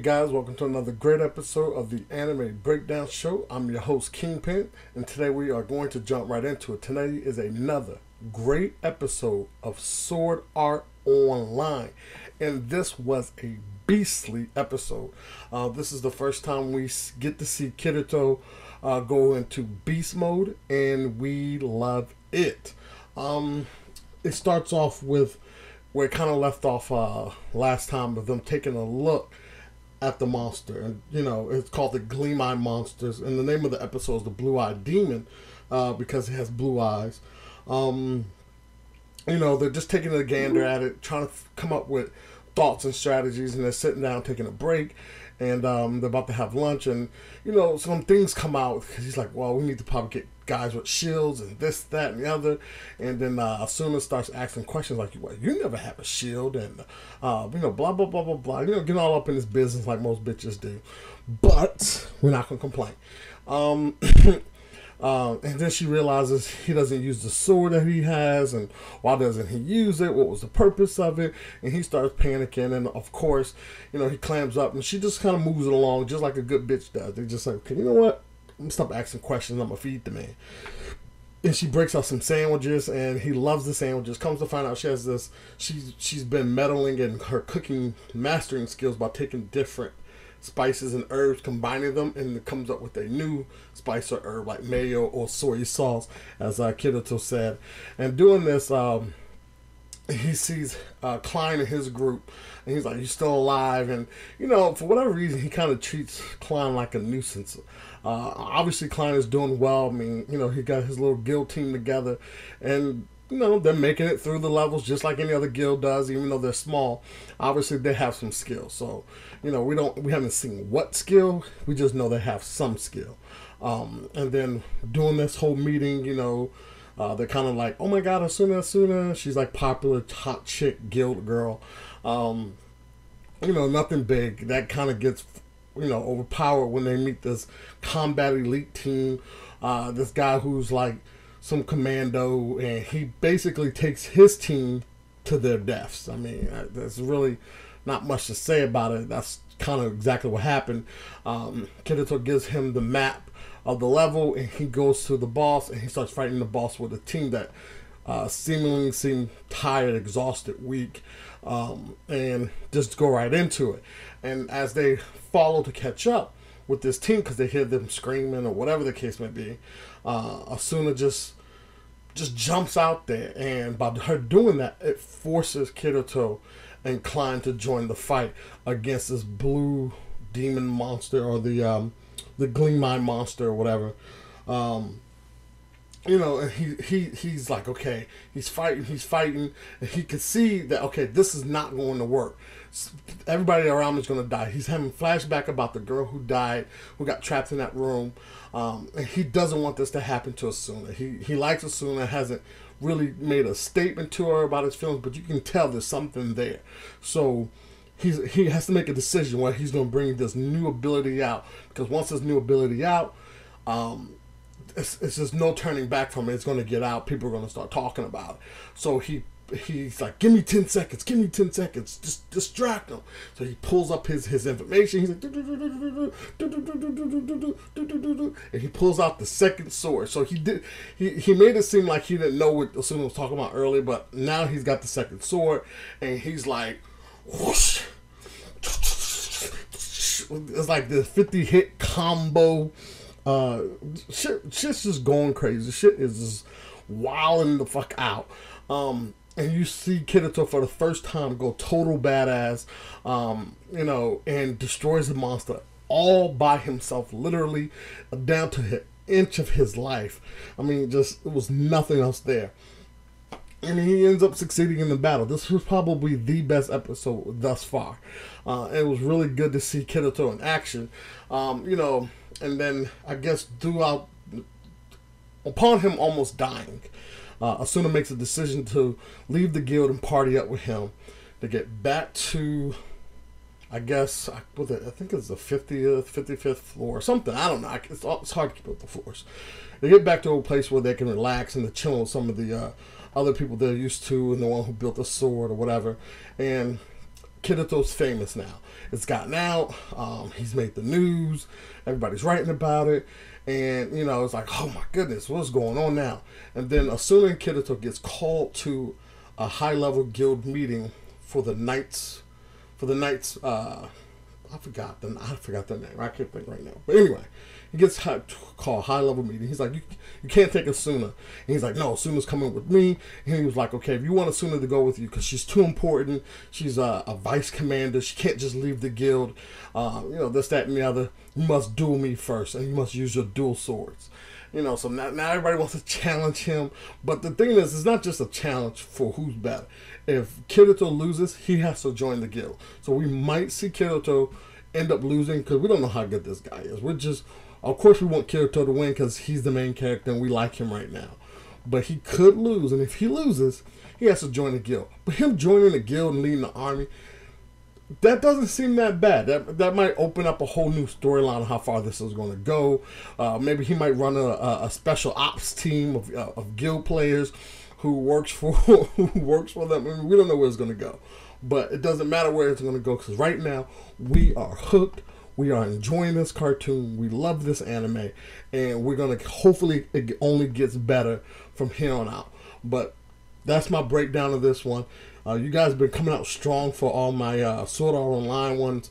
guys, welcome to another great episode of the Anime Breakdown Show. I'm your host Kingpin, and today we are going to jump right into it. Today is another great episode of Sword Art Online, and this was a beastly episode. This is the first time we get to see Kiirto go into beast mode, and we love it. It starts off with where it kind of left off last time, with them taking a look at the monster, and it's called the Gleam Eye Monsters, and the name of the episode is the Blue Eye Demon, because it has blue eyes. They're just taking a gander at it, trying to come up with thoughts and strategies, and they're sitting down taking a break, and they're about to have lunch, and some things come out, because he's like, well, we need to probably get guys with shields and this, that, and the other. And then Asuna starts asking questions like, well, you never have a shield, and blah blah blah blah blah, getting all up in his business like most bitches do. But we're not gonna complain. And then she realizes he doesn't use the sword that he has, and why doesn't he use it? What was the purpose of it? And he starts panicking, and of course, he clams up, and she just kind of moves it along just like a good bitch does. They're just like, okay, you know what? I'm gonna stop asking questions. I'm gonna feed the man. And she breaks out some sandwiches, and he loves the sandwiches. Comes to find out she has this. She's been meddling in her cooking mastering skills by taking different spices and herbs, combining them, and it comes up with a new spice or herb like mayo or soy sauce, as Kiirto said. And doing this, he sees Klein in his group, and he's like, "You're still alive?" And for whatever reason, he kind of treats Klein like a nuisance. Obviously, Klein is doing well. I mean, he got his little guild team together, and they're making it through the levels just like any other guild does, even though they're small. Obviously, they have some skill. So, we haven't seen what skill. We just know they have some skill. And then doing this whole meeting, they're kind of like, oh my God, Asuna. She's like popular hot chick guild girl. Nothing big. That kind of gets overpowered when they meet this combat elite team. This guy who's like some commando, and he basically takes his team to their deaths. I mean, there's really not much to say about it. That's kind of exactly what happened. Kiirto gives him the map of the level, and he goes to the boss, and he starts fighting the boss with a team that seemingly seemed tired, exhausted, weak, and just go right into it. And as they follow to catch up with this team, because they hear them screaming or whatever the case may be, Asuna just jumps out there, and by her doing that, it forces Kiirto and Klein to join the fight against this blue demon monster, or the Gleam Eye monster or whatever. And he's like, okay, he's fighting, and he can see that, okay, this is not going to work. Everybody around him is going to die. He's having flashback about the girl who died, who got trapped in that room, and he doesn't want this to happen to Asuna. He likes Asuna, hasn't really made a statement to her about his feelings, but you can tell there's something there. So he has to make a decision where he's going to bring this new ability out, because once this new ability out, it's just no turning back from it. It's going to get out. People are going to start talking about it. So he's like, give me 10 seconds, just distract him. So he pulls up his information. He's like, and he pulls out the second sword. So he made it seem like he didn't know what Asuna was talking about earlier, but now he's got the second sword, and he's like, whoosh. It's like the 50 hit combo. Shit's just going crazy. Shit is just wilding the fuck out. And you see Kiirto for the first time go total badass, and destroys the monster all by himself, literally down to an inch of his life. I mean, it was nothing else there. And he ends up succeeding in the battle. This was probably the best episode thus far. It was really good to see Kiirto in action. And then I guess upon him almost dying, Asuna makes a decision to leave the guild and party up with him to get back to, I guess, I think it's the 50th, 55th floor or something. I don't know. It's hard to keep up the floors. They get back to a place where they can relax and to chill with some of the other people they're used to, and the one who built the sword or whatever. And Kiirto's famous now. It's gotten out. He's made the news. Everybody's writing about it. And, you know, it's like, oh my goodness, what's going on now? And then Asuna Kiirto gets called to a high-level guild meeting for the Knights. I forgot the name. I can't think right now. But anyway, he gets called high-level meeting. He's like, you can't take Asuna. And he's like, no, Asuna's coming with me. And he was like, okay, if you want Asuna to go with you, because she's too important. She's a vice commander. She can't just leave the guild. You know, this, that, and the other. You must duel me first, and you must use your dual swords. You know, so now everybody wants to challenge him. But the thing is, it's not just a challenge for who's better. If Kiirto loses, he has to join the guild. So we might see Kiirto end up losing because we don't know how good this guy is. Of course, we want Kiirto to win because he's the main character and we like him right now. But he could lose, and if he loses, he has to join the guild. But him joining the guild and leading the army, that doesn't seem that bad. That might open up a whole new storyline of how far this is going to go. Maybe he might run a special ops team of guild players who works for them. I mean, we don't know where it's going to go, but it doesn't matter where it's going to go because right now we are hooked. We are enjoying this cartoon. We love this anime, and we're going to hopefully it only gets better from here on out. But that's my breakdown of this one. You guys have been coming out strong for all my Sword Art Online ones.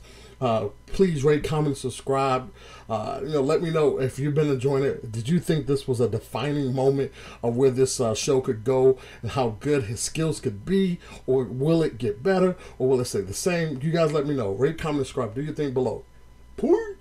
Please rate, comment, subscribe. You know, let me know if you've been enjoying it. Did you think this was a defining moment of where this show could go and how good his skills could be? Or will it get better? Or will it stay the same? You guys let me know. Rate, comment, subscribe. Do your thing below. Peace.